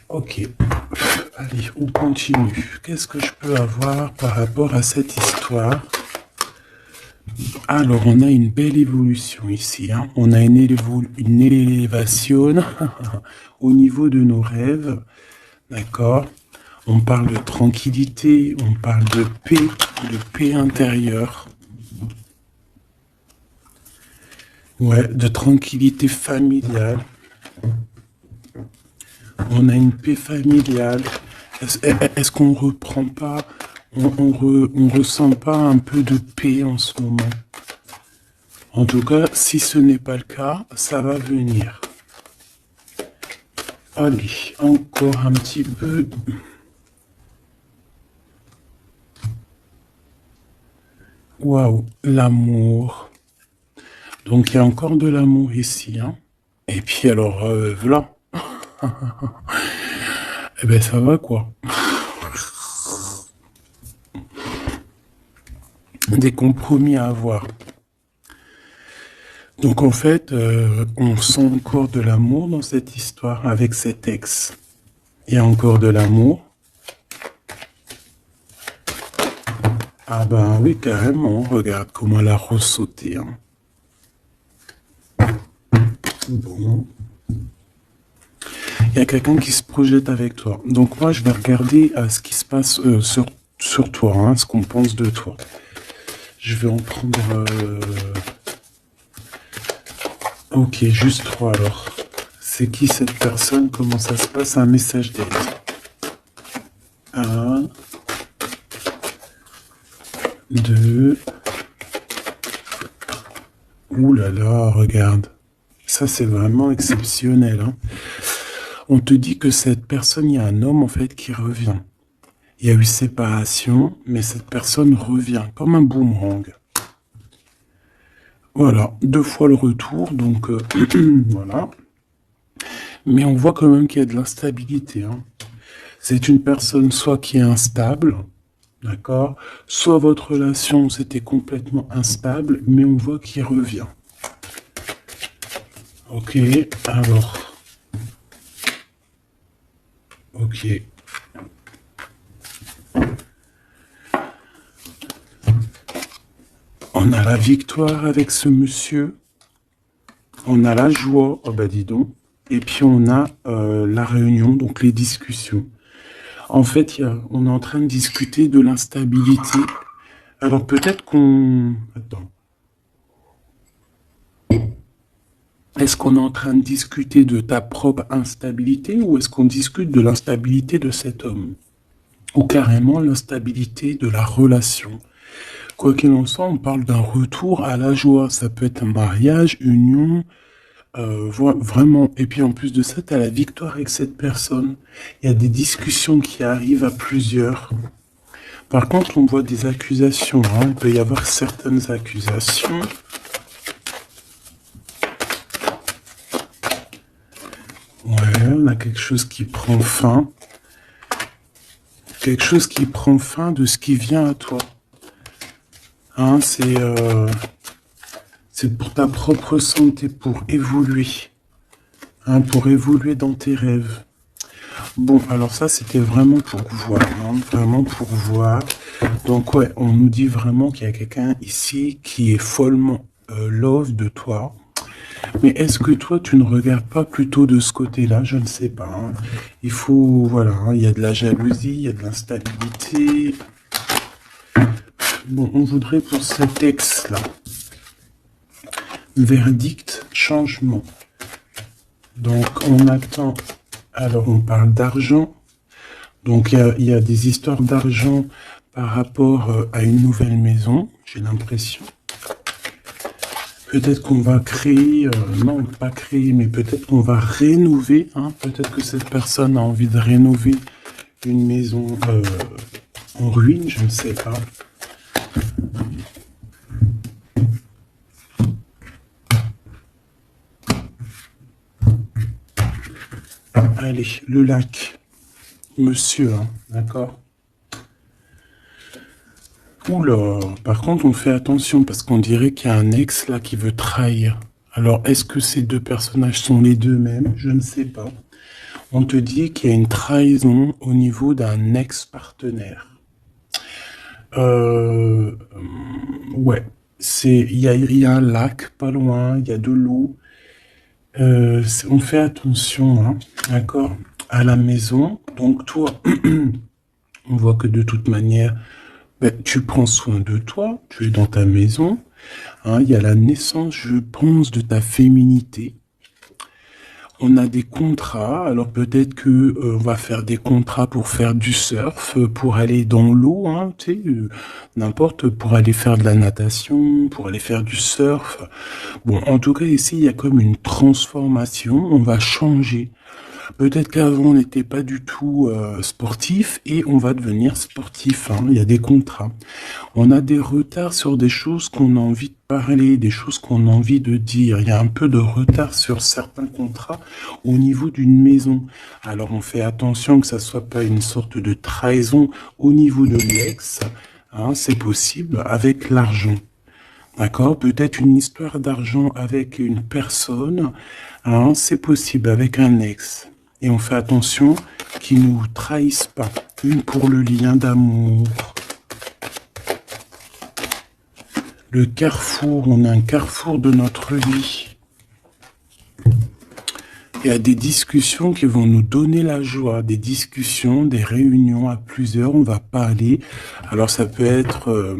Ok. Allez, on continue. Qu'est-ce que je peux avoir par rapport à cette histoire? Alors, on a une belle évolution ici, hein. On a une élévation au niveau de nos rêves. D'accord? On parle de tranquillité, on parle de paix intérieure. Ouais, de tranquillité familiale. On a une paix familiale. Est-ce qu'on reprend pas, on ressent pas un peu de paix en ce moment? En tout cas, si ce n'est pas le cas, ça va venir. Allez, encore un petit peu. Waouh, l'amour. Donc il y a encore de l'amour ici, hein. Et puis alors, voilà. Eh ben ça va quoi. Des compromis à avoir. Donc en fait, on sent encore de l'amour dans cette histoire avec cet ex. Il y a encore de l'amour. Ah ben oui, carrément. Regarde comment elle a ressauté. Hein. Bon. Il y a quelqu'un qui se projette avec toi. Donc moi, je vais regarder ce qui se passe sur toi, hein, ce qu'on pense de toi. Je vais en prendre... Ok, juste 3 alors. C'est qui cette personne? Comment ça se passe? Un message d'aide. 1, 2. Ouh là là, regarde. Ça, c'est vraiment exceptionnel. Hein. On te dit que cette personne, il y a un homme en fait qui revient. Il y a eu séparation, mais cette personne revient comme un boomerang. Voilà, 2 fois le retour, donc voilà. Mais on voit quand même qu'il y a de l'instabilité. Hein. C'est une personne soit qui est instable, d'accord, soit votre relation c'était complètement instable, mais on voit qu'il revient. Ok, alors. Ok. On a la victoire avec ce monsieur. On a la joie, oh bah dis donc. Et puis on a la réunion, donc les discussions. En fait, on est en train de discuter de l'instabilité. Alors peut-être qu'on... Attends. Est-ce qu'on est en train de discuter de ta propre instabilité ou est-ce qu'on discute de l'instabilité de cet homme? Ou carrément l'instabilité de la relation? Quoi qu'il en soit, on parle d'un retour à la joie. Ça peut être un mariage, union, vraiment. Et puis en plus de ça, tu as la victoire avec cette personne. Il y a des discussions qui arrivent à plusieurs. Par contre, on voit des accusations. Hein. Il peut y avoir certaines accusations. Ouais, on a quelque chose qui prend fin. Quelque chose qui prend fin de ce qui vient à toi. Hein, c'est pour ta propre santé, pour évoluer. Hein, pour évoluer dans tes rêves. Bon, alors ça, c'était vraiment pour voir. Hein, vraiment pour voir. Donc, ouais, on nous dit vraiment qu'il y a quelqu'un ici qui est follement love de toi. Mais est-ce que toi, tu ne regardes pas plutôt de ce côté-là? Je ne sais pas. Hein. Il faut, voilà, hein, il y a de la jalousie, il y a de l'instabilité. Bon, on voudrait pour cet ex-là. Verdict, changement. Donc, on attend. Alors, on parle d'argent. Donc, il y a des histoires d'argent par rapport à une nouvelle maison, j'ai l'impression. Peut-être qu'on va créer, non, pas créer, mais peut-être qu'on va rénover. Hein, peut-être que cette personne a envie de rénover une maison en ruine, je ne sais pas. Allez, le lac. Monsieur, hein, d'accord? Oula, par contre, on fait attention parce qu'on dirait qu'il y a un ex là qui veut trahir. Alors, est-ce que ces deux personnages sont les deux mêmes? Je ne sais pas. On te dit qu'il y a une trahison au niveau d'un ex-partenaire. Ouais, il y a un lac pas loin, il y a de l'eau. On fait attention, hein, d'accord, à la maison. Donc toi, on voit que de toute manière, ben, tu prends soin de toi, tu es dans ta maison. Hein, il y a la naissance, je pense, de ta féminité. On a des contrats, alors peut-être que on va faire des contrats pour faire du surf, pour aller dans l'eau, hein, tu sais, n'importe, pour aller faire de la natation, pour aller faire du surf. Bon, en tout cas, ici, il y a comme une transformation, on va changer. Peut-être qu'avant, on n'était pas du tout sportif et on va devenir sportif, hein. Il y a des contrats. On a des retards sur des choses qu'on a envie de parler, des choses qu'on a envie de dire. Il y a un peu de retard sur certains contrats au niveau d'une maison. Alors, on fait attention que ça soit pas une sorte de trahison au niveau de l'ex. Hein, c'est possible avec l'argent. D'accord? Peut-être une histoire d'argent avec une personne. Hein, c'est possible avec un ex. Et on fait attention qu'ils ne nous trahissent pas. Une pour le lien d'amour. Le carrefour, on a un carrefour de notre vie. Il y a des discussions qui vont nous donner la joie, des discussions, des réunions à plusieurs, on va parler. Alors ça peut être...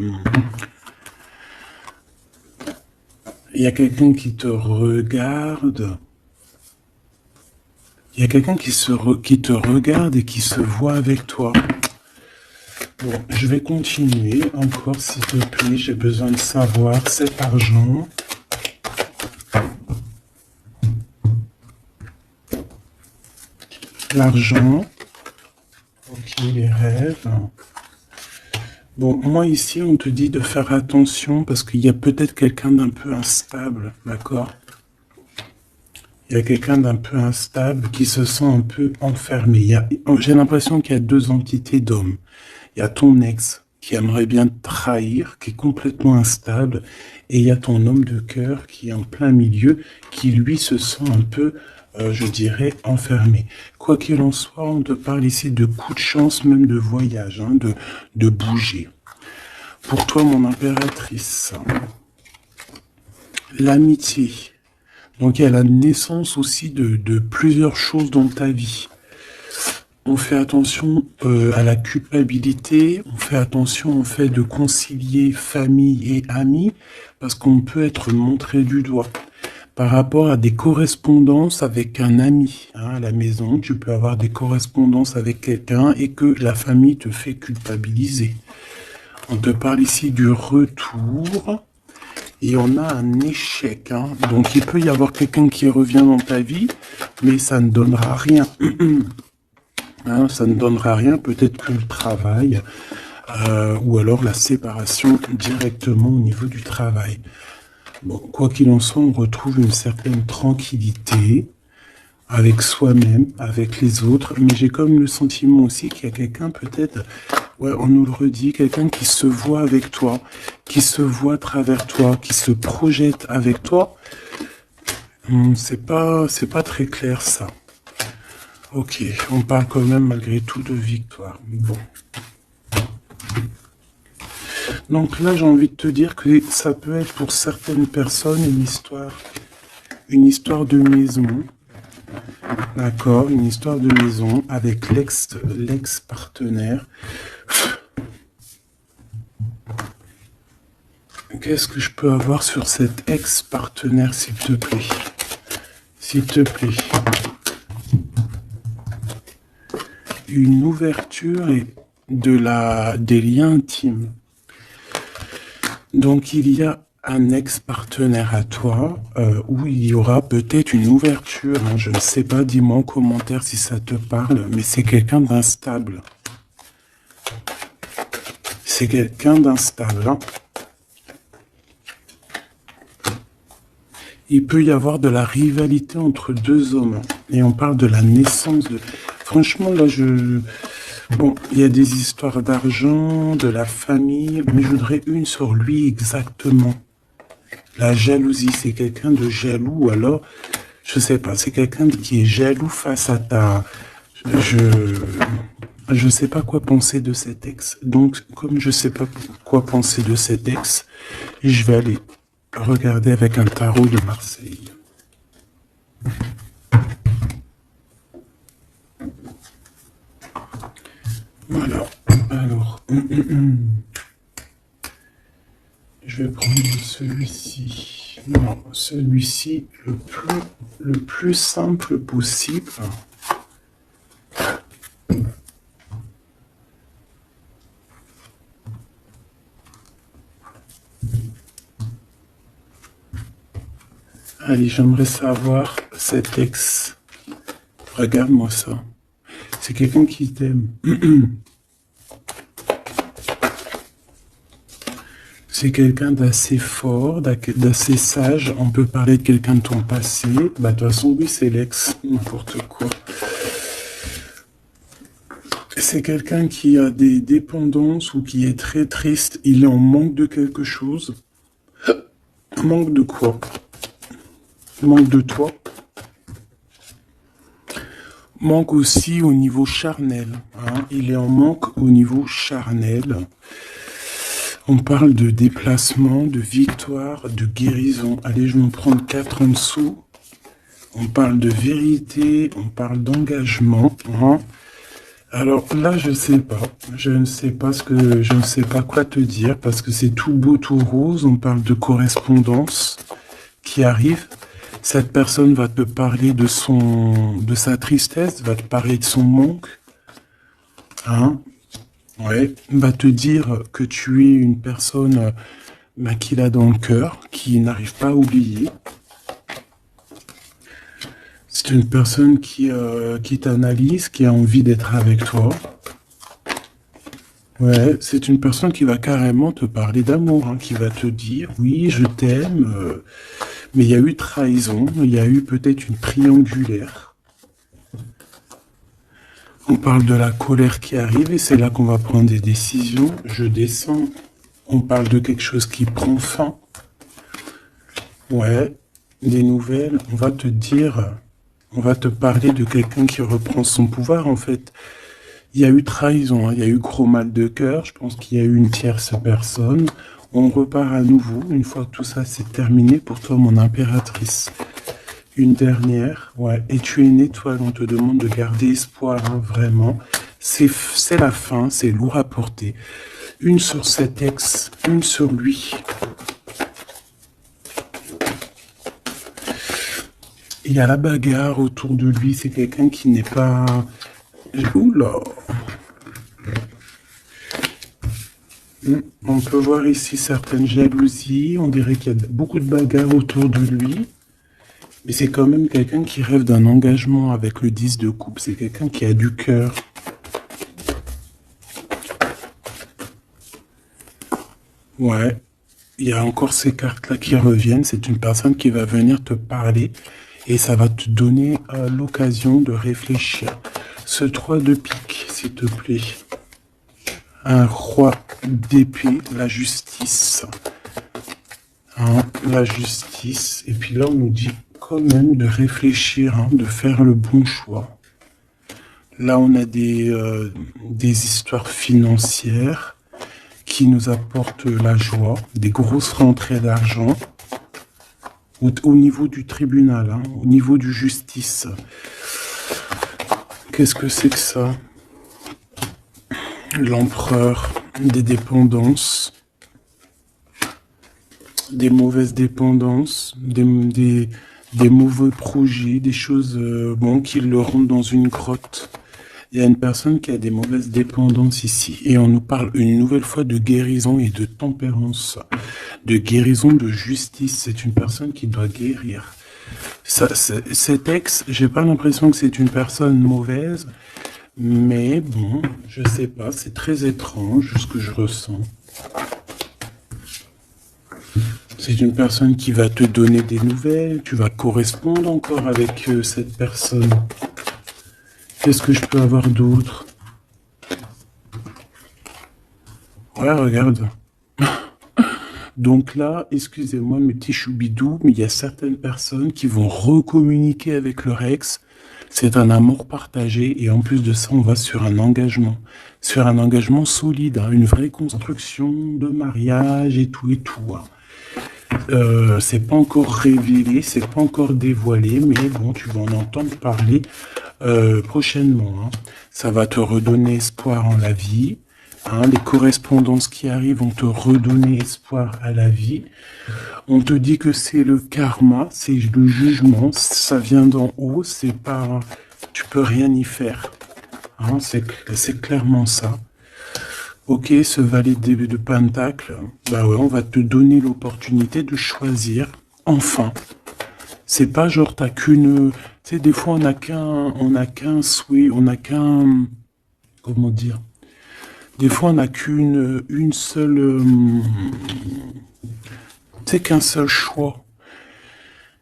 il y a quelqu'un qui te regarde. Il y a quelqu'un qui te regarde et qui se voit avec toi. Bon, je vais continuer encore, s'il te plaît. J'ai besoin de savoir cet argent. L'argent. Ok, les rêves. Bon, moi ici, on te dit de faire attention parce qu'il y a peut-être quelqu'un d'un peu instable, d'accord? Il y a quelqu'un d'un peu instable qui se sent un peu enfermé. J'ai l'impression qu'il y a deux entités d'hommes. Il y a ton ex qui aimerait bien te trahir, qui est complètement instable, et il y a ton homme de cœur qui est en plein milieu, qui lui se sent un peu, je dirais, enfermé. Quoi qu'il en soit, on te parle ici de coups de chance, même de voyage, hein, de bouger. Pour toi, mon impératrice, l'amitié. Donc il y a la naissance aussi de plusieurs choses dans ta vie. On fait attention à la culpabilité, on fait attention au fait de concilier famille et amis, parce qu'on peut être montré du doigt. Par rapport à des correspondances avec un ami, hein, à la maison, tu peux avoir des correspondances avec quelqu'un et que la famille te fait culpabiliser. On te parle ici du retour. Et on a un échec, hein. Donc il peut y avoir quelqu'un qui revient dans ta vie, mais ça ne donnera rien. Hein, ça ne donnera rien, peut-être que le travail, ou alors la séparation directement au niveau du travail. Bon, quoi qu'il en soit, on retrouve une certaine tranquillité avec soi-même, avec les autres, mais j'ai comme le sentiment aussi qu'il y a quelqu'un peut-être, ouais, on nous le redit, quelqu'un qui se voit avec toi, qui se voit à travers toi, qui se projette avec toi. C'est pas très clair ça. Ok, on parle quand même malgré tout de victoire. Bon. Donc là, j'ai envie de te dire que ça peut être pour certaines personnes une histoire de maison. D'accord, une histoire de maison avec l'ex-partenaire. Qu'est-ce que je peux avoir sur cet ex-partenaire, s'il te plaît? S'il te plaît. Une ouverture et des liens intimes. Donc il y a un ex-partenaire à toi où il y aura peut-être une ouverture. Hein, je ne sais pas, dis-moi en commentaire si ça te parle, mais c'est quelqu'un d'instable. C'est quelqu'un d'instable. Hein. Il peut y avoir de la rivalité entre deux hommes. Et on parle de la naissance de... Franchement, là, Bon, il y a des histoires d'argent, de la famille, mais je voudrais une sur lui exactement. La jalousie, c'est quelqu'un de jaloux, alors Je sais pas, c'est quelqu'un qui est jaloux face à ta... Je sais pas quoi penser de cet ex. Donc, comme je sais pas quoi penser de cet ex, je vais aller regarder avec un tarot de Marseille. Voilà. Alors, je vais prendre celui-ci. Non, celui-ci le plus simple possible. Allez, j'aimerais savoir cet ex. Regarde-moi ça. C'est quelqu'un qui t'aime. C'est quelqu'un d'assez fort, d'assez sage. On peut parler de quelqu'un de ton passé. Bah, de toute façon, oui, c'est l'ex. N'importe quoi. C'est quelqu'un qui a des dépendances ou qui est très triste. Il est en manque de quelque chose. Manque de quoi? Manque de toi. Manque aussi au niveau charnel. Hein. Il est en manque au niveau charnel. On parle de déplacement, de victoire, de guérison. Allez, je vais en prendre 4 en dessous. On parle de vérité, on parle d'engagement. Hein. Alors là, je sais pas. Je ne sais pas je ne sais pas quoi te dire parce que c'est tout beau, tout rose. On parle de correspondance qui arrive. Cette personne va te parler de sa tristesse, va te parler de son manque. Hein. Ouais, va te dire que tu es une personne qu'il a dans le cœur, qui n'arrive pas à oublier. C'est une personne qui t'analyse, qui a envie d'être avec toi. Ouais, c'est une personne qui va carrément te parler d'amour, hein, qui va te dire, oui, je t'aime, mais il y a eu trahison, il y a eu peut-être une triangulaire. On parle de la colère qui arrive et c'est là qu'on va prendre des décisions. Je descends. On parle de quelque chose qui prend fin. Ouais, des nouvelles. On va te dire, on va te parler de quelqu'un qui reprend son pouvoir en fait. Il y a eu trahison, hein, il y a eu gros mal de cœur. Je pense qu'il y a eu une tierce personne. On repart à nouveau. Une fois que tout ça c'est terminé pour toi, mon impératrice. Une dernière, ouais, et tu es une étoile, on te demande de garder espoir, hein, vraiment. C'est la fin, c'est lourd à porter. Une sur cet ex, une sur lui. Il y a la bagarre autour de lui, c'est quelqu'un qui n'est pas... Oula. On peut voir ici certaines jalousies, on dirait qu'il y a beaucoup de bagarres autour de lui. Mais c'est quand même quelqu'un qui rêve d'un engagement avec le 10 de coupe. C'est quelqu'un qui a du cœur. Ouais. Il y a encore ces cartes-là qui reviennent. C'est une personne qui va venir te parler. Et ça va te donner l'occasion de réfléchir. Ce 3 de pique, s'il te plaît. Un roi d'épée, la justice. Hein, la justice. Et puis là, on nous dit... quand même de réfléchir, hein, de faire le bon choix. Là, on a des histoires financières qui nous apportent la joie, des grosses rentrées d'argent au niveau du tribunal, hein, au niveau du justice. Qu'est-ce que c'est que ça? L'empereur, des dépendances, des mauvaises dépendances, des mauvais projets, des choses qui le rendent dans une grotte. Il y a une personne qui a des mauvaises dépendances ici. Et on nous parle une nouvelle fois de guérison et de tempérance. De guérison, de justice. C'est une personne qui doit guérir. Cet ex, j'ai pas l'impression que c'est une personne mauvaise. Mais bon, je sais pas. C'est très étrange ce que je ressens. C'est une personne qui va te donner des nouvelles, tu vas correspondre encore avec cette personne. Qu'est-ce que je peux avoir d'autre? Ouais, regarde. Donc là, excusez-moi mes petits choubidous, mais il y a certaines personnes qui vont recommuniquer avec leur ex. C'est un amour partagé et en plus de ça, on va sur un engagement solide, hein, une vraie construction de mariage et tout. Hein. C'est pas encore révélé, c'est pas encore dévoilé, mais bon, tu vas en entendre parler prochainement. Hein. Ça va te redonner espoir en la vie. Hein, les correspondances qui arrivent vont te redonner espoir à la vie. On te dit que c'est le karma, c'est le jugement, ça vient d'en haut, c'est pas, tu peux rien y faire. Hein, c'est clairement ça. Ok, ce valet de Pentacle, bah ouais, on va te donner l'opportunité de choisir, enfin. C'est pas genre t'as qu'une, tu sais, des fois on a qu'un souhait, on a qu'un, comment dire, des fois on n'a une seule, tu sais, qu'un seul choix.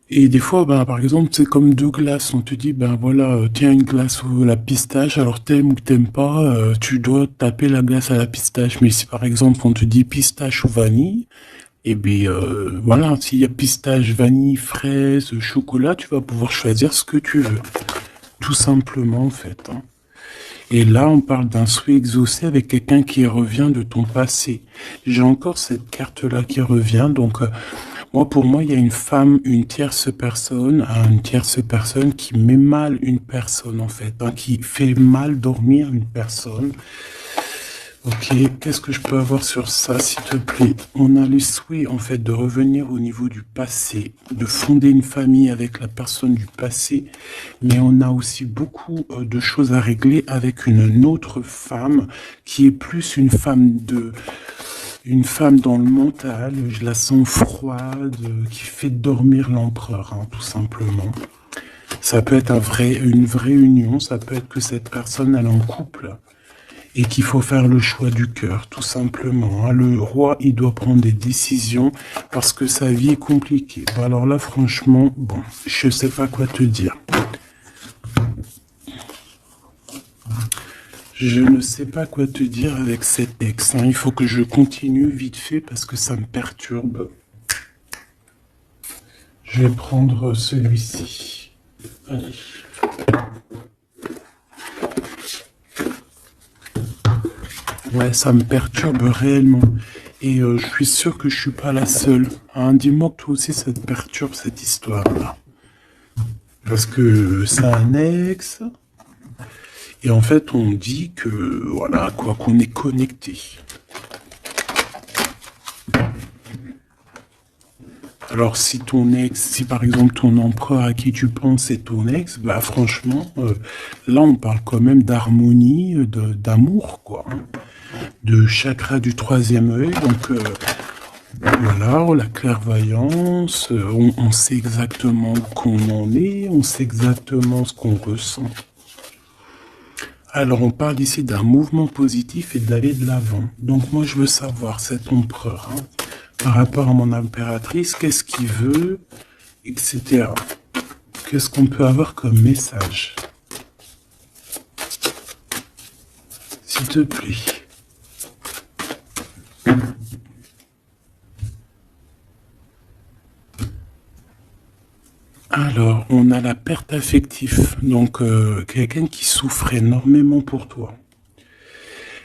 Et des fois, ben, par exemple, c'est comme deux glaces. On te dit, ben voilà, tiens une glace ou la pistache, alors t'aimes ou t'aimes pas, tu dois taper la glace à la pistache. Mais si par exemple on te dit pistache ou vanille, et bien voilà, s'il y a pistache, vanille, fraise, chocolat, tu vas pouvoir choisir ce que tu veux. Tout simplement en fait. Hein. Et là, on parle d'un souhait exaucé avec quelqu'un qui revient de ton passé. J'ai encore cette carte-là qui revient, donc moi, pour moi, il y a une femme, une tierce personne, hein, qui met mal une personne en fait, hein, qui fait mal dormir une personne. Ok, qu'est-ce que je peux avoir sur ça, s'il te plaît? On a le souhait, en fait, de revenir au niveau du passé, de fonder une famille avec la personne du passé, mais on a aussi beaucoup de choses à régler avec une autre femme, qui est plus une femme dans le mental, je la sens froide, qui fait dormir l'empereur, hein, tout simplement. Ça peut être une vraie union, ça peut être que cette personne, elle est en couple, et qu'il faut faire le choix du cœur, tout simplement. Hein. Le roi, il doit prendre des décisions parce que sa vie est compliquée. Bon, alors là, franchement, bon, je sais pas quoi te dire. Je ne sais pas quoi te dire avec cet ex. Hein. Il faut que je continue vite fait parce que ça me perturbe. Je vais prendre celui-ci. Allez. Ouais, ça me perturbe réellement. Et je suis sûr que je suis pas la seule. Hein, dis-moi que toi aussi ça te perturbe cette histoire-là. Parce que c'est un ex. Et en fait, on dit que, voilà, quoi, qu'on est connecté. Alors, si par exemple ton empereur à qui tu penses est ton ex, bah franchement, là on parle quand même d'harmonie, d'amour, quoi. Hein. De chakra du troisième œil, donc voilà, la clairvoyance, on sait exactement où qu'on en est, on sait exactement ce qu'on ressent. Alors on parle ici d'un mouvement positif et d'aller de l'avant. Donc moi je veux savoir, cet empereur, hein, par rapport à mon impératrice, qu'est-ce qu'il veut, etc. Qu'est-ce qu'on peut avoir comme message? S'il te plaît. Alors, on a la perte affective, donc quelqu'un qui souffre énormément pour toi.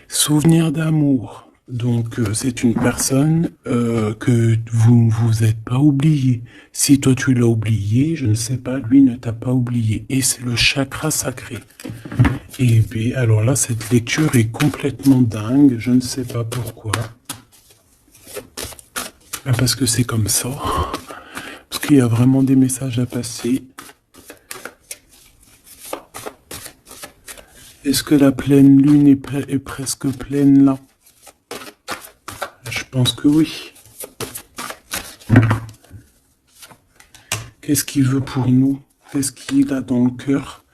Souvenir d'amour, donc c'est une personne que vous ne vous êtes pas oublié. Si toi tu l'as oublié, je ne sais pas, lui ne t'a pas oublié. Et c'est le chakra sacré. Et bien, alors là, cette lecture est complètement dingue, je ne sais pas pourquoi. Parce que c'est comme ça. Parce qu'il y a vraiment des messages à passer. Est-ce que la pleine lune est presque pleine là? Je pense que oui. Qu'est-ce qu'il veut pour nous? Qu'est-ce qu'il a dans le cœur?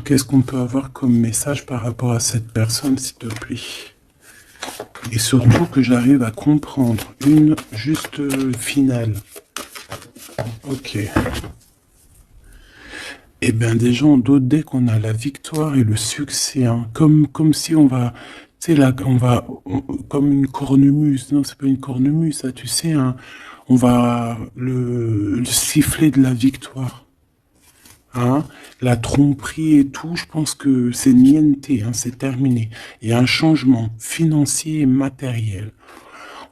Qu'est-ce qu'on peut avoir comme message par rapport à cette personne, s'il te plaît? Et surtout que j'arrive à comprendre une juste finale. Ok. Eh bien déjà en d'autres decks on a la victoire et le succès, hein. Comme si on va Tu sais, là, comme une cornemuse, non, c'est pas une cornemuse, ça, tu sais, hein, on va le sifflet de la victoire. Hein, la tromperie et tout, je pense que c'est niente, hein, c'est terminé. Il y a un changement financier et matériel.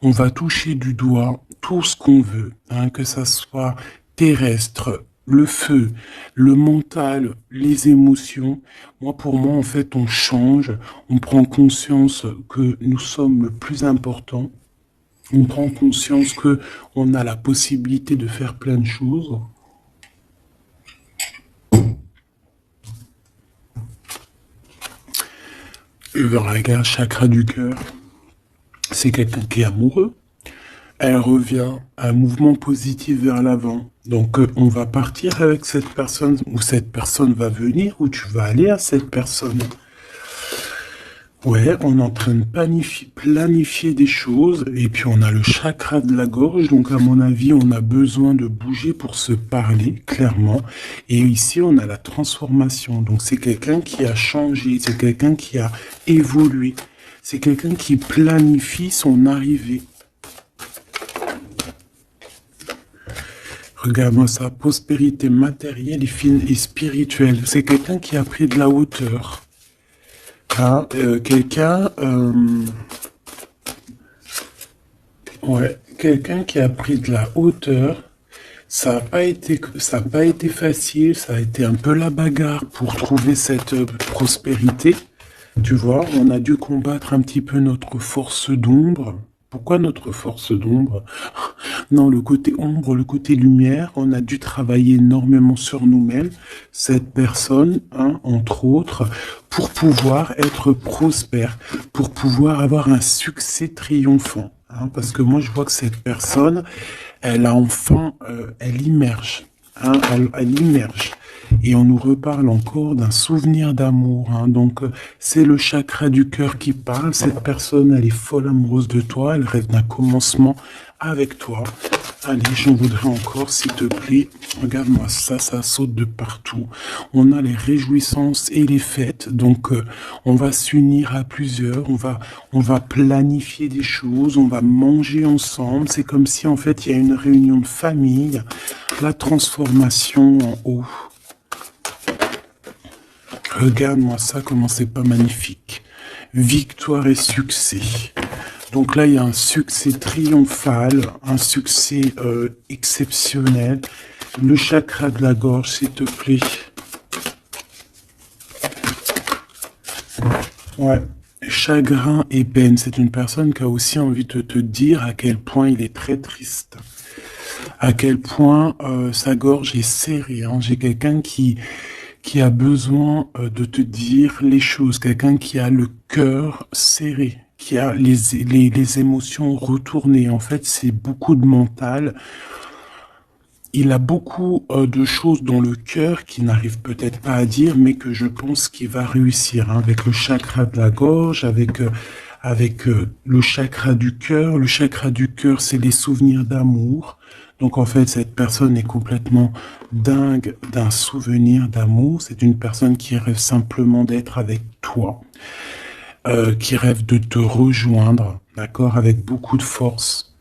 On va toucher du doigt tout ce qu'on veut, hein, que ça soit terrestre, le feu, le mental, les émotions. Moi, pour moi, en fait, on change, on prend conscience que nous sommes le plus important. On prend conscience que on a la possibilité de faire plein de choses. Et regarde, chakra du cœur, c'est quelqu'un qui est amoureux. Elle revient à un mouvement positif vers l'avant. Donc, on va partir avec cette personne, ou cette personne va venir, ou tu vas aller à cette personne. Ouais, on est en train de planifier des choses, et puis on a le chakra de la gorge, donc à mon avis, on a besoin de bouger pour se parler, clairement. Et ici, on a la transformation, donc c'est quelqu'un qui a changé, c'est quelqu'un qui a évolué, c'est quelqu'un qui planifie son arrivée. Regarde-moi ça, prospérité matérielle et spirituelle, c'est quelqu'un qui a pris de la hauteur. Hein, quelqu'un qui a pris de la hauteur, ça a pas été facile, ça a été un peu la bagarre pour trouver cette prospérité. Tu vois, on a dû combattre un petit peu notre force d'ombre. Pourquoi notre force d'ombre? Non, le côté ombre, le côté lumière, on a dû travailler énormément sur nous-mêmes, cette personne, hein, entre autres, pour pouvoir être prospère, pour pouvoir avoir un succès triomphant. Hein, parce que moi, je vois que cette personne, elle a enfin, elle immerge. Hein, elle immerge. Et on nous reparle encore d'un souvenir d'amour. Hein. Donc, c'est le chakra du cœur qui parle. Cette personne, elle est folle amoureuse de toi. Elle rêve d'un commencement avec toi. Allez, j'en voudrais encore, s'il te plaît. Regarde-moi ça, ça saute de partout. On a les réjouissances et les fêtes. Donc, on va s'unir à plusieurs. On va planifier des choses. On va manger ensemble. C'est comme si, en fait, il y a une réunion de famille. La transformation en haut. Regarde-moi ça, comment c'est pas magnifique. Victoire et succès. Donc là, il y a un succès triomphal, un succès exceptionnel. Le chakra de la gorge, s'il te plaît. Ouais. Chagrin et peine. C'est une personne qui a aussi envie de te dire à quel point il est très triste. À quel point sa gorge est serrée. Hein. J'ai quelqu'un qui a besoin de te dire les choses, quelqu'un qui a le cœur serré, qui a les émotions retournées. En fait, c'est beaucoup de mental. Il a beaucoup de choses dans le cœur qu'il n'arrive peut-être pas à dire, mais que je pense qu'il va réussir. Hein, avec le chakra de la gorge, avec le chakra du cœur. Le chakra du cœur, c'est les souvenirs d'amour. Donc en fait, cette personne est complètement dingue d'un souvenir d'amour. C'est une personne qui rêve simplement d'être avec toi, qui rêve de te rejoindre, d'accord, avec beaucoup de force.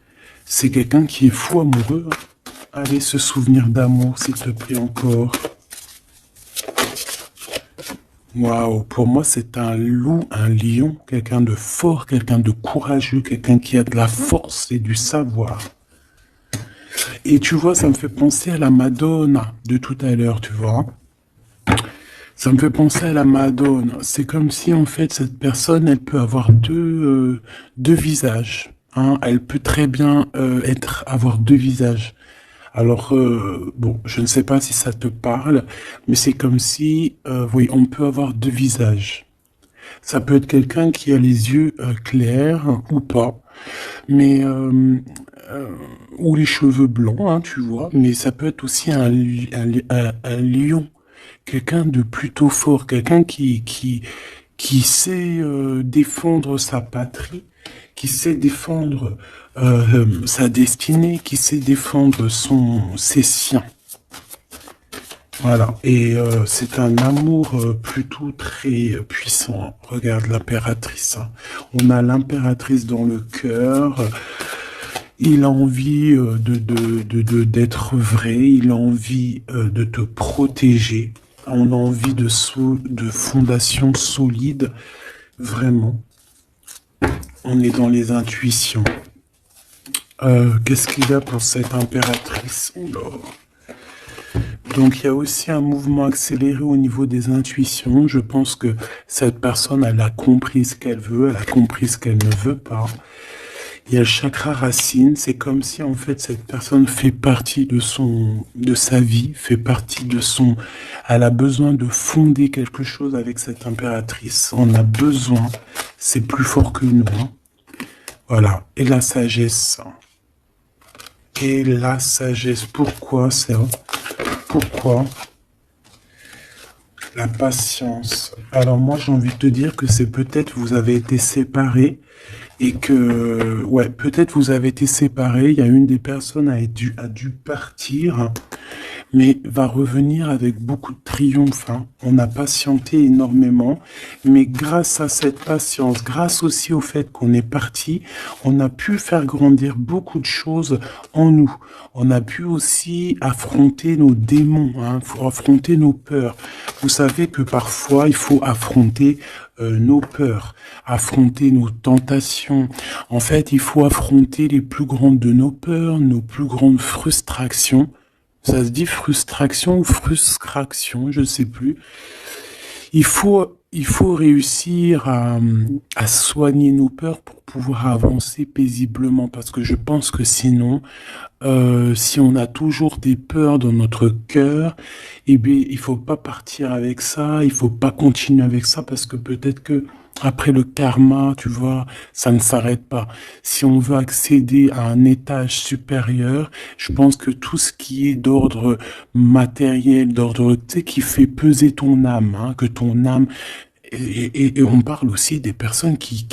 C'est quelqu'un qui est fou amoureux. Allez, ce souvenir d'amour, s'il te plaît, encore. Waouh, pour moi, c'est un loup, un lion, quelqu'un de fort, quelqu'un de courageux, quelqu'un qui a de la force et du savoir. Et tu vois, ça me fait penser à la Madonna de tout à l'heure, tu vois. Ça me fait penser à la Madonna. C'est comme si, en fait, cette personne, elle peut avoir deux visages. Hein. Elle peut très bien avoir deux visages. Alors, bon, je ne sais pas si ça te parle, mais c'est comme si, oui, on peut avoir deux visages. Ça peut être quelqu'un qui a les yeux clairs ou pas, mais ou les cheveux blancs, hein, tu vois. Mais ça peut être aussi un lion, quelqu'un de plutôt fort, quelqu'un qui sait défendre sa patrie, qui sait défendre sa destinée, qui sait défendre ses siens. Voilà. Et c'est un amour plutôt très puissant. Regarde l'impératrice, hein. On a l'impératrice dans le cœur. Il a envie d'être vrai. Il a envie de te protéger. On a envie de fondations solides. Vraiment. On est dans les intuitions. Qu'est-ce qu'il y a pour cette impératrice? Oula. Donc, il y a aussi un mouvement accéléré au niveau des intuitions. Je pense que cette personne, elle a compris ce qu'elle veut, elle a compris ce qu'elle ne veut pas. Il y a le chakra racine. C'est comme si, en fait, cette personne fait partie de sa vie, fait partie de elle a besoin de fonder quelque chose avec cette impératrice. On a besoin. C'est plus fort que nous, hein. Voilà. Et la sagesse. Et la sagesse. Pourquoi ça? Pourquoi? La patience. Alors moi, j'ai envie de te dire que c'est peut-être vous avez été séparés et que, ouais, peut-être vous avez été séparés. Il y a une des personnes a dû partir, mais va revenir avec beaucoup de triomphe, hein. On a patienté énormément, mais grâce à cette patience, grâce aussi au fait qu'on est parti, on a pu faire grandir beaucoup de choses en nous. On a pu aussi affronter nos démons, hein, affronter nos peurs. Vous savez que parfois, il faut affronter nos peurs, affronter nos tentations. En fait, il faut affronter les plus grandes de nos peurs, nos plus grandes frustrations. Ça se dit frustration ou frustration, je ne sais plus. Il faut réussir à soigner nos peurs pour pouvoir avancer paisiblement, parce que je pense que sinon, si on a toujours des peurs dans notre cœur, eh bien, il faut pas partir avec ça, il faut pas continuer avec ça, parce que peut-être que après le karma, tu vois, ça ne s'arrête pas. Si on veut accéder à un étage supérieur, je pense que tout ce qui est d'ordre matériel, d'ordre, tu sais, qui fait peser ton âme, hein, que ton âme, et on parle aussi des personnes qui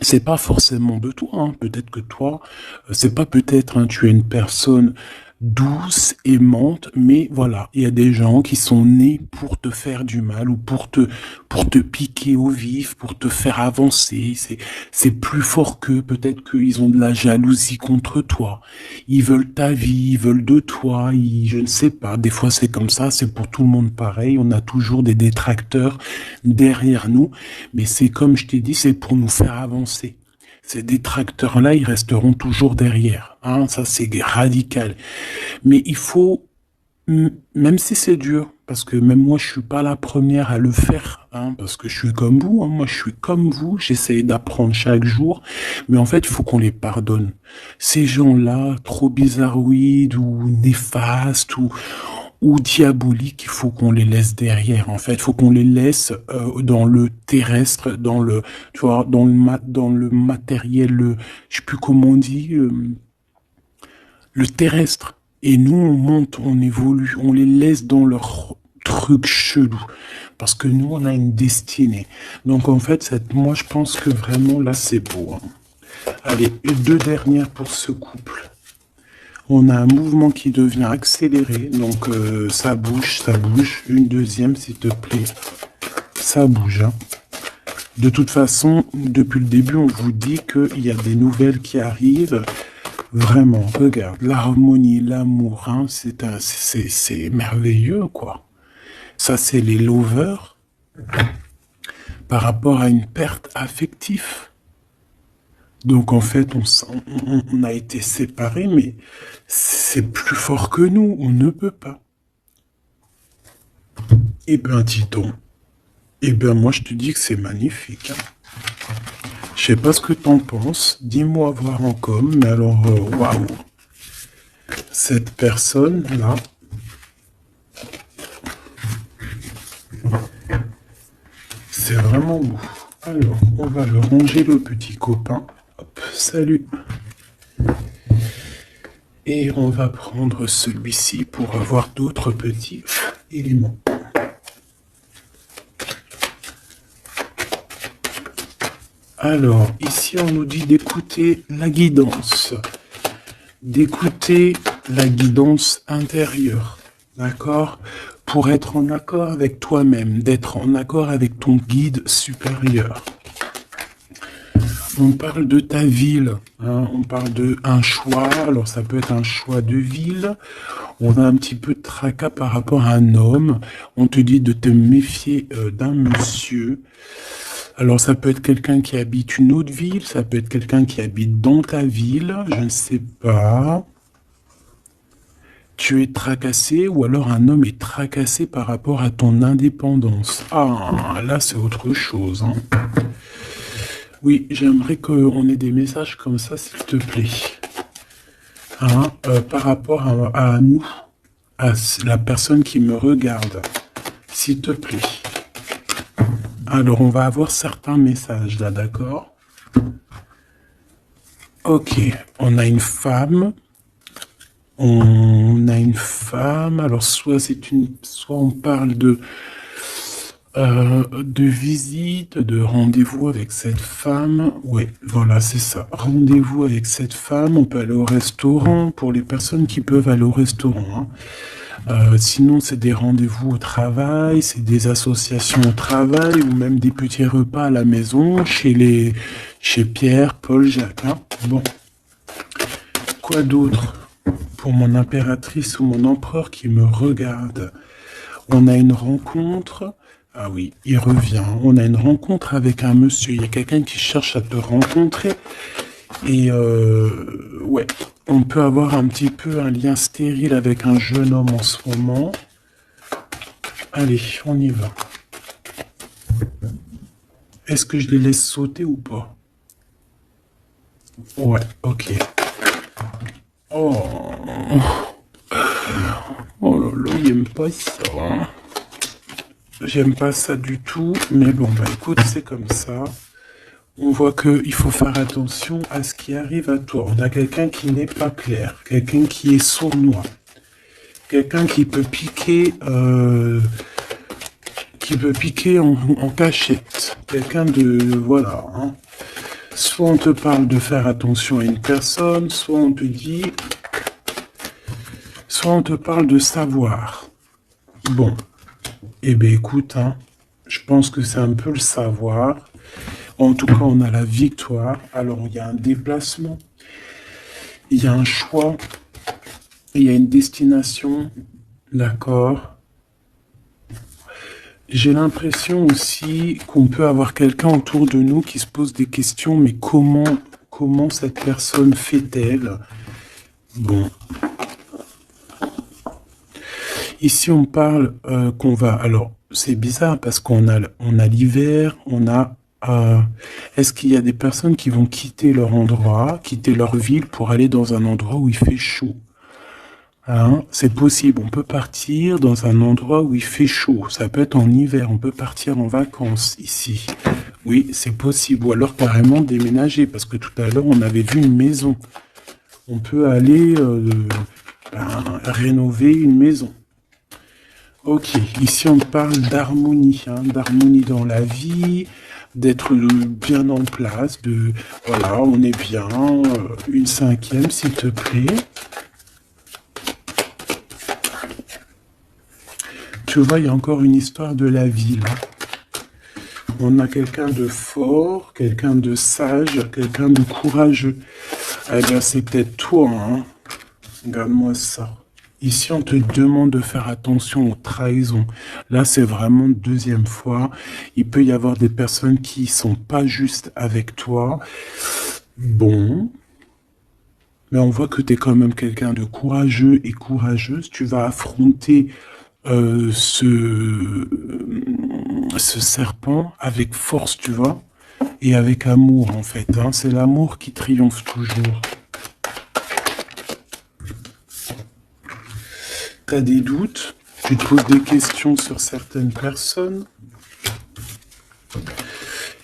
c'est pas forcément de toi, hein. Peut-être que toi, c'est pas peut-être, hein, tu es une personne douce, aimante, mais voilà, il y a des gens qui sont nés pour te faire du mal ou pour te piquer au vif, pour te faire avancer. C'est plus fort qu'eux. Peut-être qu'ils ont de la jalousie contre toi. Ils veulent ta vie, ils veulent de toi. Je ne sais pas. Des fois, c'est comme ça. C'est pour tout le monde pareil. On a toujours des détracteurs derrière nous. Mais c'est comme je t'ai dit, c'est pour nous faire avancer. Ces détracteurs-là, ils resteront toujours derrière, hein, ça c'est radical. Mais il faut, même si c'est dur, parce que même moi je suis pas la première à le faire, hein, parce que je suis comme vous, hein, moi je suis comme vous, j'essaye d'apprendre chaque jour, mais en fait il faut qu'on les pardonne. Ces gens-là, trop bizarroïdes ou néfastes ou diaboliques, il faut qu'on les laisse derrière. En fait, il faut qu'on les laisse dans le terrestre, dans le, tu vois, dans le matériel, je sais plus comment on dit, le terrestre. Et nous, on monte, on évolue, on les laisse dans leur truc chelou. Parce que nous, on a une destinée. Donc, en fait, moi, je pense que vraiment, là, c'est beau, hein. Allez, deux dernières pour ce couple. On a un mouvement qui devient accéléré, donc ça bouge, ça bouge. Une deuxième, s'il te plaît. Ça bouge, hein. De toute façon, depuis le début, on vous dit qu'il y a des nouvelles qui arrivent. Vraiment, regarde, l'harmonie, l'amour, hein, c'est merveilleux, quoi. Ça, c'est les lovers par rapport à une perte affective. Donc en fait, on a été séparés, mais c'est plus fort que nous, on ne peut pas. Eh ben, dis donc. Eh ben, moi, je te dis que c'est magnifique, hein. Je sais pas ce que t'en penses, dis-moi voir en com, mais alors, waouh. Cette personne-là, c'est vraiment beau. Alors, on va le ranger, le petit copain. Hop, salut. Et on va prendre celui-ci pour avoir d'autres petits éléments. Alors, ici, on nous dit d'écouter la guidance. D'écouter la guidance intérieure. d'accord? Pour être en accord avec toi-même, d'être en accord avec ton guide supérieur. On parle de ta ville, hein, on parle de un choix, alors ça peut être un choix de ville, on a un petit peu de tracas par rapport à un homme, on te dit de te méfier d'un monsieur, alors ça peut être quelqu'un qui habite une autre ville, ça peut être quelqu'un qui habite dans ta ville, je ne sais pas. Tu es tracassé ou alors un homme est tracassé par rapport à ton indépendance. Ah, là c'est autre chose, hein. Oui, j'aimerais qu'on ait des messages comme ça, s'il te plaît. Hein, par rapport à nous, à la personne qui me regarde, s'il te plaît. Alors, on va avoir certains messages là, d'accord? Ok, on a une femme. On a une femme. Alors, soit on parle de visite, de rendez-vous avec cette femme. Oui, voilà, c'est ça. Rendez-vous avec cette femme. On peut aller au restaurant pour les personnes qui peuvent aller au restaurant, hein. Sinon, c'est des rendez-vous au travail, c'est des associations au travail ou même des petits repas à la maison chez Pierre, Paul, Jacques, hein. Bon, quoi d'autre pour mon impératrice ou mon empereur qui me regarde? On a une rencontre. Ah oui, il revient. On a une rencontre avec un monsieur. Il y a quelqu'un qui cherche à te rencontrer. Et ouais, on peut avoir un petit peu un lien stérile avec un jeune homme en ce moment. Allez, on y va. Est-ce que je les laisse sauter ou pas? Ouais, ok. Oh, oh là là, il aime pas ça, hein. J'aime pas ça du tout, mais bon, bah écoute, c'est comme ça. On voit qu'il faut faire attention à ce qui arrive à toi. On a quelqu'un qui n'est pas clair, quelqu'un qui est sournois, quelqu'un qui peut piquer, en cachette, quelqu'un de, voilà, hein. Soit on te parle de faire attention à une personne, soit on te parle de savoir. Bon. Eh bien, écoute, hein, je pense que c'est un peu le savoir. En tout cas, on a la victoire. Alors, il y a un déplacement, il y a un choix, il y a une destination, d'accord. J'ai l'impression aussi qu'on peut avoir quelqu'un autour de nous qui se pose des questions, mais comment cette personne fait-elle? Bon. Ici, on parle qu'on va... Alors, c'est bizarre parce on a l'hiver, est-ce qu'il y a des personnes qui vont quitter leur endroit, quitter leur ville pour aller dans un endroit où il fait chaud? Hein, c'est possible. On peut partir dans un endroit où il fait chaud. Ça peut être en hiver. On peut partir en vacances ici. Oui, c'est possible. Ou alors carrément déménager parce que tout à l'heure, on avait vu une maison. On peut aller rénover une maison. Ok, ici on parle d'harmonie, hein, d'harmonie dans la vie, d'être bien en place, voilà, on est bien, une cinquième s'il te plaît. Tu vois, il y a encore une histoire de la ville. On a quelqu'un de fort, quelqu'un de sage, quelqu'un de courageux. Eh bien, c'est peut-être toi, hein. Regarde-moi ça. Ici, on te demande de faire attention aux trahisons. Là, c'est vraiment deuxième fois. Il peut y avoir des personnes qui sont pas justes avec toi. Bon. Mais on voit que tu es quand même quelqu'un de courageux et courageuse. Tu vas affronter ce serpent avec force, tu vois, et avec amour, en fait, hein. C'est l'amour qui triomphe toujours. Tu as des doutes, tu te poses des questions sur certaines personnes.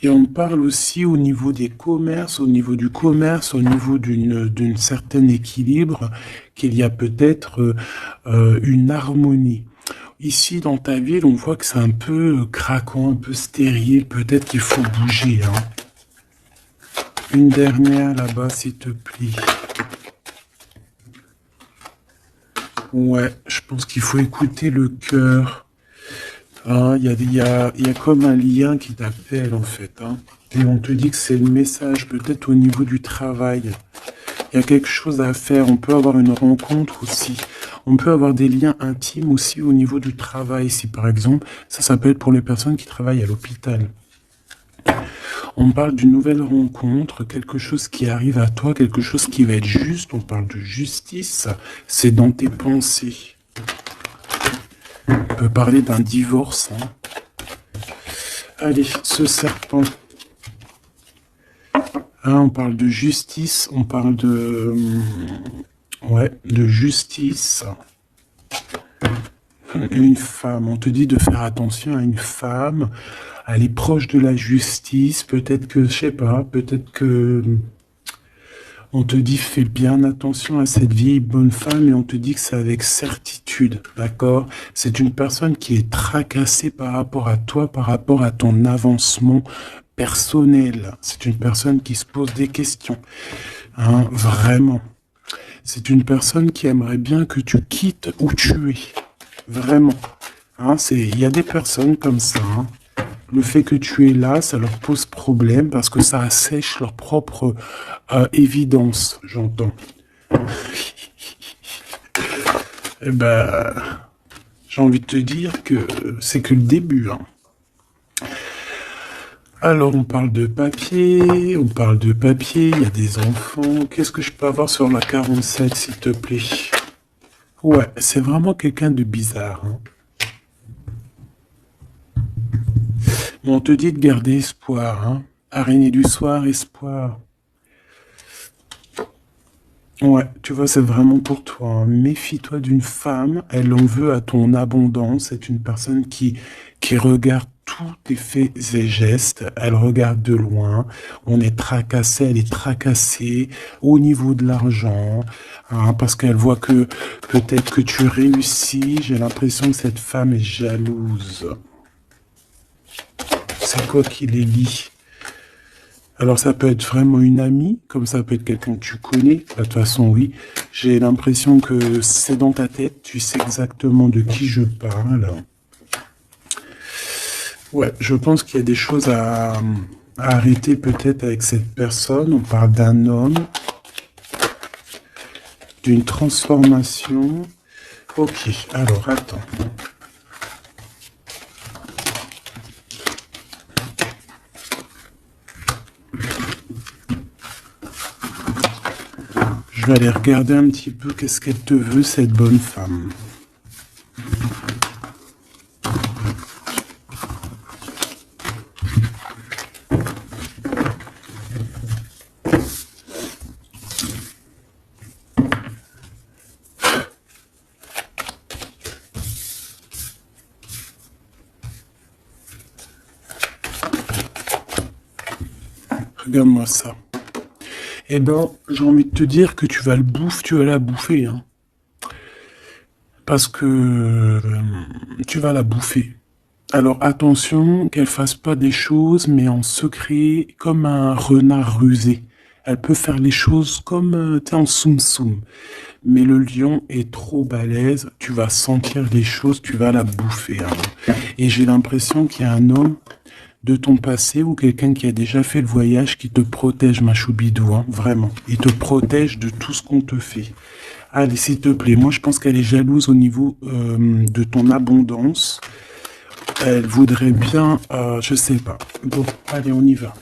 Et on parle aussi au niveau des commerces, au niveau du commerce, au niveau d'une certaine équilibre, qu'il y a peut-être une harmonie. Ici, dans ta ville, on voit que c'est un peu craquant, un peu stérile. Peut-être qu'il faut bouger, hein. Une dernière là-bas, s'il te plaît. Ouais, je pense qu'il faut écouter le cœur. Hein, il y a comme un lien qui t'appelle en fait. Hein. Et on te dit que c'est le message, peut-être au niveau du travail. Il y a quelque chose à faire. On peut avoir une rencontre aussi. On peut avoir des liens intimes aussi au niveau du travail. Si par exemple, ça peut être pour les personnes qui travaillent à l'hôpital. On parle d'une nouvelle rencontre, quelque chose qui arrive à toi, quelque chose qui va être juste. On parle de justice. C'est dans tes pensées. On peut parler d'un divorce. Hein. Allez, ce serpent. Hein, on parle de justice, on parle de... Ouais, de justice. Une femme, on te dit de faire attention à une femme. Elle est proche de la justice. Peut-être que, je sais pas, peut-être que... On te dit fais bien attention à cette vieille bonne femme et on te dit que c'est avec certitude, d'accord? C'est une personne qui est tracassée par rapport à toi, par rapport à ton avancement personnel. C'est une personne qui se pose des questions, hein, vraiment. C'est une personne qui aimerait bien que tu quittes où tu es, vraiment. Hein, il y a des personnes comme ça, hein. Le fait que tu es là, ça leur pose problème parce que ça assèche leur propre évidence, j'entends. Eh ben, j'ai envie de te dire que c'est que le début. Hein. Alors, on parle de papier, il y a des enfants. Qu'est-ce que je peux avoir sur la 47, s'il te plaît? Ouais, c'est vraiment quelqu'un de bizarre. Hein. On te dit de garder espoir, hein. Araignée du soir, espoir. Ouais, tu vois, c'est vraiment pour toi. Hein. Méfie-toi d'une femme, elle en veut à ton abondance. C'est une personne qui regarde tous tes faits et gestes. Elle regarde de loin. On est tracassé, elle est tracassée au niveau de l'argent. Hein, parce qu'elle voit que peut-être que tu réussis. J'ai l'impression que cette femme est jalouse. C'est quoi qui les lie? Alors ça peut être vraiment une amie, comme ça peut être quelqu'un que tu connais. De toute façon, oui. J'ai l'impression que c'est dans ta tête. Tu sais exactement de qui je parle. Ouais, je pense qu'il y a des choses à arrêter peut-être avec cette personne. On parle d'un homme, d'une transformation. Ok, alors attends. Je vais aller regarder un petit peu qu'est-ce qu'elle te veut, cette bonne femme. Regarde-moi ça. Eh ben, j'ai envie de te dire que tu vas la bouffer, hein. Parce que tu vas la bouffer. Alors attention qu'elle fasse pas des choses, mais en secret, comme un renard rusé. Elle peut faire les choses comme t'es en soum-soum. Mais le lion est trop balèze, tu vas sentir les choses, tu vas la bouffer. Hein. Et j'ai l'impression qu'il y a un homme de ton passé ou quelqu'un qui a déjà fait le voyage qui te protège, ma choubidou, hein, vraiment. Il te protège de tout ce qu'on te fait. Allez, s'il te plaît, moi je pense qu'elle est jalouse au niveau de ton abondance. Elle voudrait bien, je sais pas. Bon, allez, on y va.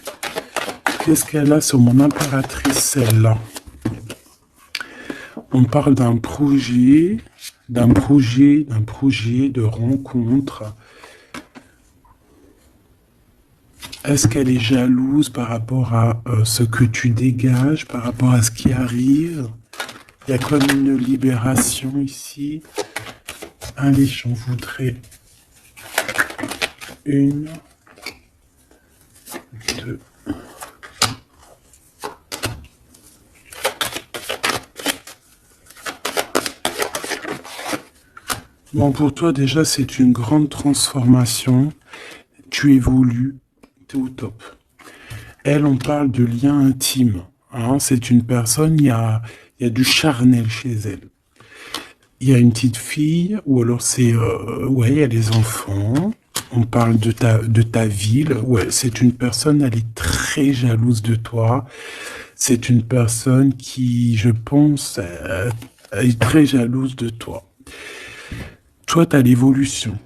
Qu'est-ce qu'elle a sur mon impératrice, celle-là? On parle d'un projet de rencontre. Est-ce qu'elle est jalouse par rapport à ce que tu dégages, par rapport à ce qui arrive? Il y a comme une libération ici. Allez, j'en voudrais une, deux. Bon, pour toi, déjà, c'est une grande transformation. Tu évolues, t'es au top. Elle, on parle de lien intime. Hein, c'est une personne, il y a du charnel chez elle. il y a une petite fille, ou alors c'est... ouais, il y a les enfants. On parle de ta ville. Ouais, c'est une personne, elle est très jalouse de toi. C'est une personne qui, je pense, est très jalouse de toi. Toi, tu as l'évolution.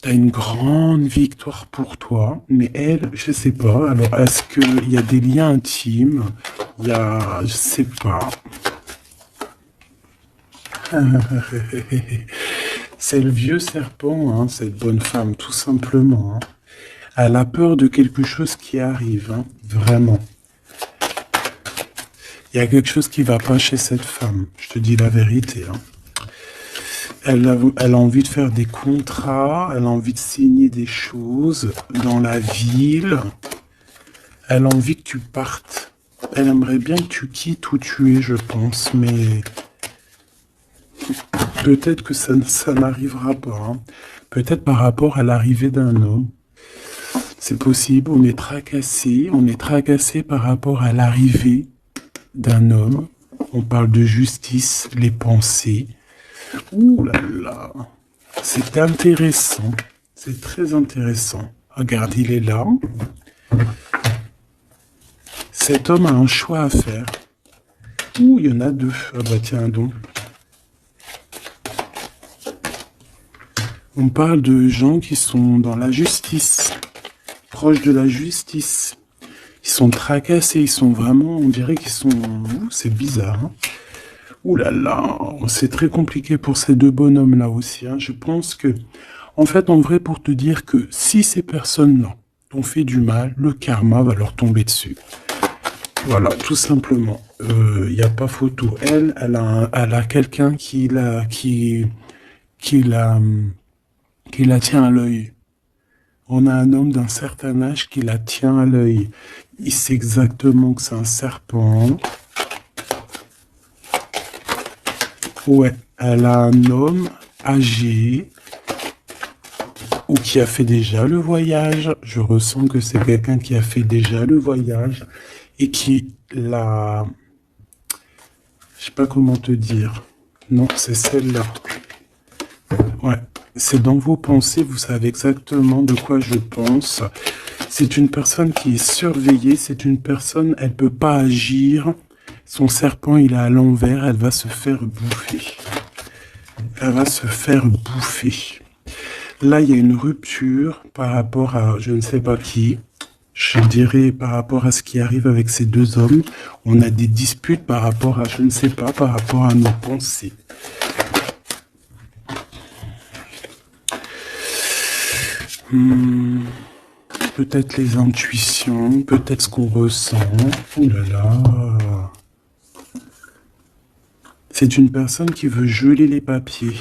Tu as une grande victoire pour toi, mais elle, je sais pas. Alors, est-ce qu'il y a des liens intimes? Il y a, je sais pas. C'est le vieux serpent, hein, cette bonne femme, tout simplement. Hein. Elle a peur de quelque chose qui arrive, hein, vraiment. Il y a quelque chose qui va pas chez cette femme, je te dis la vérité. Hein. Elle a envie de faire des contrats, elle a envie de signer des choses dans la ville. Elle a envie que tu partes. Elle aimerait bien que tu quittes où tu es, je pense, mais peut-être que ça n'arrivera pas. Hein. Peut-être par rapport à l'arrivée d'un homme. C'est possible, on est tracassé par rapport à l'arrivée d'un homme. On parle de justice, les pensées. Ouh là là, c'est intéressant, c'est très intéressant. Regarde, il est là. Cet homme a un choix à faire. Ouh, il y en a deux. Ah bah tiens donc. On parle de gens qui sont dans la justice, proches de la justice. Ils sont tracassés, ils sont vraiment, on dirait qu'ils sont... Ouh, c'est bizarre, hein. Ouh là là, c'est très compliqué pour ces deux bonhommes-là aussi. Hein. Je pense que, en fait, en vrai, pour te dire que si ces personnes-là t'ont fait du mal, le karma va leur tomber dessus. Voilà, tout simplement. Il n'y a pas photo. Elle a quelqu'un qui la tient à l'œil. On a un homme d'un certain âge qui la tient à l'œil. Il sait exactement que c'est un serpent. Ouais, elle a un homme âgé ou qui a fait déjà le voyage. Je ressens que c'est quelqu'un qui a fait déjà le voyage et qui l'a... Je sais pas comment te dire. Non, c'est celle-là. Ouais, c'est dans vos pensées, vous savez exactement de quoi je pense. C'est une personne qui est surveillée, c'est une personne, elle peut pas agir. Son serpent, il est à l'envers, elle va se faire bouffer. Elle va se faire bouffer. Là, il y a une rupture par rapport à je ne sais pas qui. Je dirais par rapport à ce qui arrive avec ces deux hommes. On a des disputes par rapport à, je ne sais pas, par rapport à nos pensées. Peut-être les intuitions, peut-être ce qu'on ressent. Oh là là. C'est une personne qui veut geler les papiers,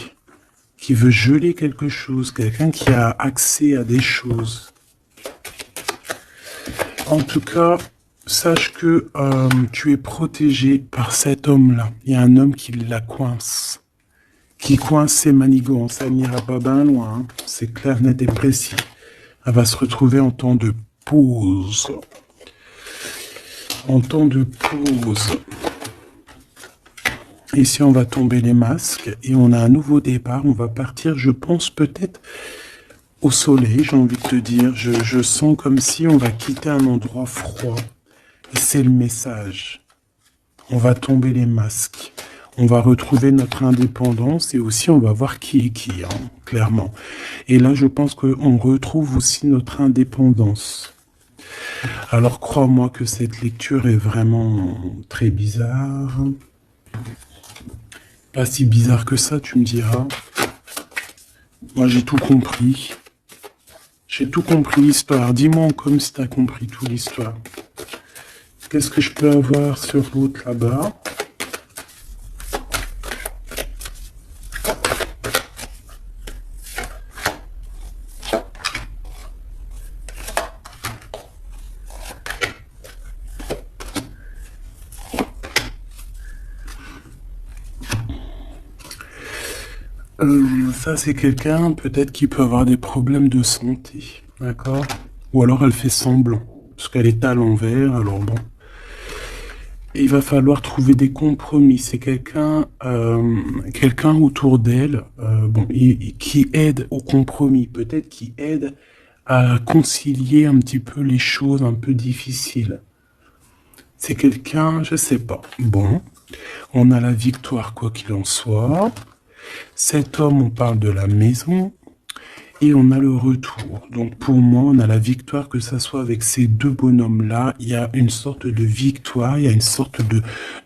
qui veut geler quelque chose, quelqu'un qui a accès à des choses. En tout cas, sache que tu es protégé par cet homme-là. Il y a un homme qui la coince, qui coince ses manigances. Elle n'ira pas bien loin, hein. C'est clair, net et précis. Elle va se retrouver en temps de pause. En temps de pause. Ici, on va tomber les masques et on a un nouveau départ. On va partir, je pense, peut-être au soleil, j'ai envie de te dire. Je sens comme si on va quitter un endroit froid. Et c'est le message. On va tomber les masques. On va retrouver notre indépendance et aussi on va voir qui est qui, hein, clairement. Et là, je pense qu'on retrouve aussi notre indépendance. Alors, crois-moi que cette lecture est vraiment très bizarre. Pas si bizarre que ça, tu me diras. Moi, j'ai tout compris. J'ai tout compris l'histoire. Dis-moi comme si tu as compris toute l'histoire. Qu'est-ce que je peux avoir sur l'autre là-bas? Ça, c'est quelqu'un, peut-être, qui peut avoir des problèmes de santé, d'accord? Ou alors, elle fait semblant, parce qu'elle est à l'envers, alors bon. il va falloir trouver des compromis. C'est quelqu'un autour d'elle, bon, qui aide au compromis, peut-être qui aide à concilier un petit peu les choses un peu difficiles. C'est quelqu'un, je sais pas. Bon, on a la victoire quoi qu'il en soit. Cet homme, on parle de la maison. Et on a le retour. Donc pour moi, on a la victoire, que ça soit avec ces deux bonhommes-là. Il y a une sorte de victoire, il y a une sorte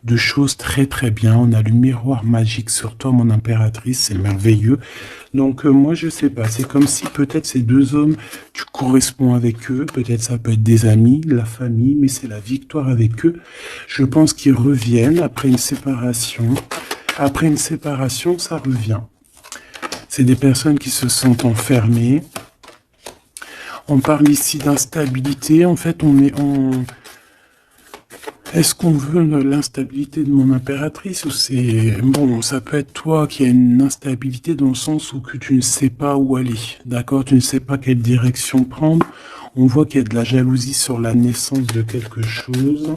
de chose très très bien. On a le miroir magique sur toi, mon impératrice, c'est merveilleux. Donc moi, je sais pas, c'est comme si peut-être ces deux hommes, tu corresponds avec eux. Peut-être ça peut être des amis, la famille, mais c'est la victoire avec eux. Je pense qu'ils reviennent après une séparation. Après une séparation, ça revient. C'est des personnes qui se sont enfermées. On parle ici d'instabilité. En fait, on est en... Est-ce qu'on veut l'instabilité de mon impératrice ou c'est... Bon, ça peut être toi qui as une instabilité dans le sens où que tu ne sais pas où aller. D'accord? Tu ne sais pas quelle direction prendre. On voit qu'il y a de la jalousie sur la naissance de quelque chose.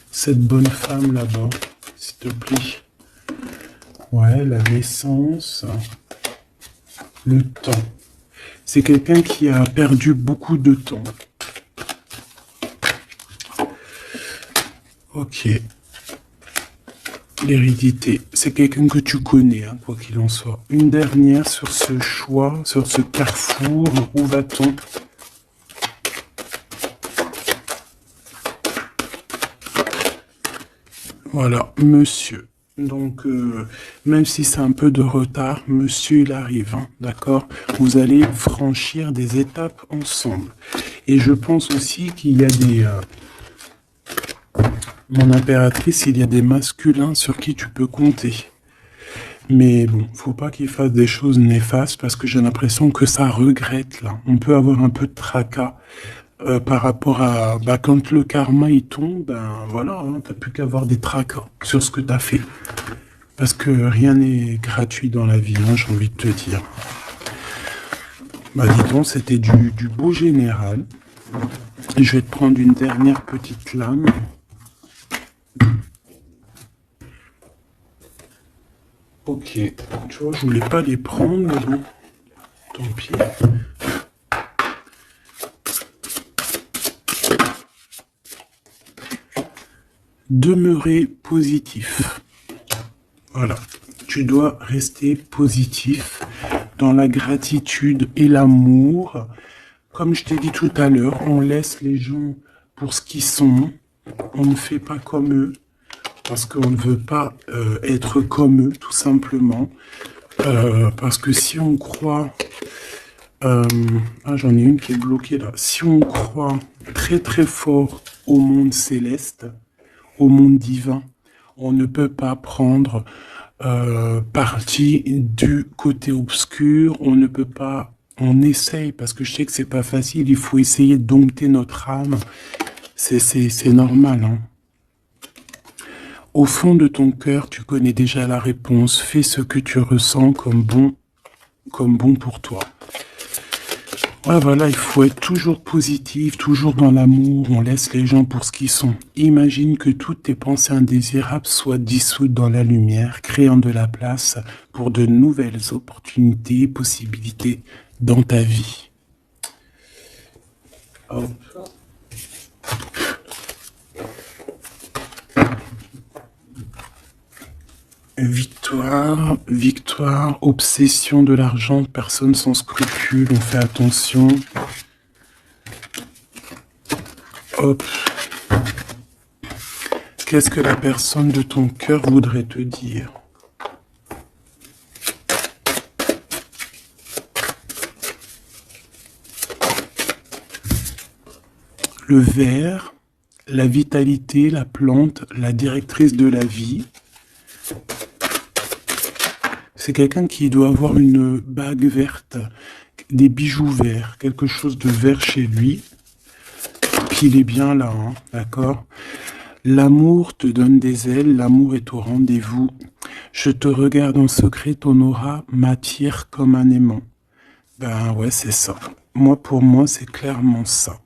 Cette bonne femme là-bas, s'il te plaît. Ouais, la naissance, le temps. C'est quelqu'un qui a perdu beaucoup de temps. Ok. L'hérédité. C'est quelqu'un que tu connais, hein, quoi qu'il en soit. Une dernière sur ce choix, sur ce carrefour. Où va-t-on? Voilà, monsieur. Donc, même si c'est un peu de retard, monsieur, il arrive, hein, d'accord? Vous allez franchir des étapes ensemble. Et je pense aussi qu'il y a des... mon impératrice, il y a des masculins sur qui tu peux compter. Mais bon, faut pas qu'il fasse des choses néfastes parce que j'ai l'impression que ça regrette, là. On peut avoir un peu de tracas. Par rapport à quand le karma il tombe, ben voilà, hein, t'as plus qu'avoir des tracas sur ce que t'as fait. Parce que rien n'est gratuit dans la vie, hein, j'ai envie de te dire. Bah dis donc, c'était du beau général. Je vais te prendre une dernière petite lame. Ok, tu vois, je voulais pas les prendre, mais bon, tant pis. Demeurer positif. Voilà. Tu dois rester positif dans la gratitude et l'amour. Comme je t'ai dit tout à l'heure, on laisse les gens pour ce qu'ils sont. On ne fait pas comme eux. Parce qu'on ne veut pas être comme eux, tout simplement. Parce que si on croit... j'en ai une qui est bloquée là. Si on croit très très fort au monde céleste, au monde divin, on ne peut pas prendre parti du côté obscur, on ne peut pas, on essaye, parce que je sais que c'est pas facile, il faut essayer de dompter notre âme, c'est normal, hein. Au fond de ton cœur, tu connais déjà la réponse, fais ce que tu ressens comme bon pour toi. Ouais, voilà, il faut être toujours positif, toujours dans l'amour, on laisse les gens pour ce qu'ils sont. Imagine que toutes tes pensées indésirables soient dissoutes dans la lumière, créant de la place pour de nouvelles opportunités et possibilités dans ta vie. Hop. Victoire, victoire, obsession de l'argent, personne sans scrupule, on fait attention. Hop. Qu'est-ce que la personne de ton cœur voudrait te dire? Le ver, la vitalité, la plante, la directrice de la vie. C'est quelqu'un qui doit avoir une bague verte, des bijoux verts, quelque chose de vert chez lui. Puis il est bien là, hein, d'accord? L'amour te donne des ailes, l'amour est au rendez-vous. Je te regarde en secret, ton aura m'attire comme un aimant. Ben ouais, c'est ça. Moi, pour moi, c'est clairement ça.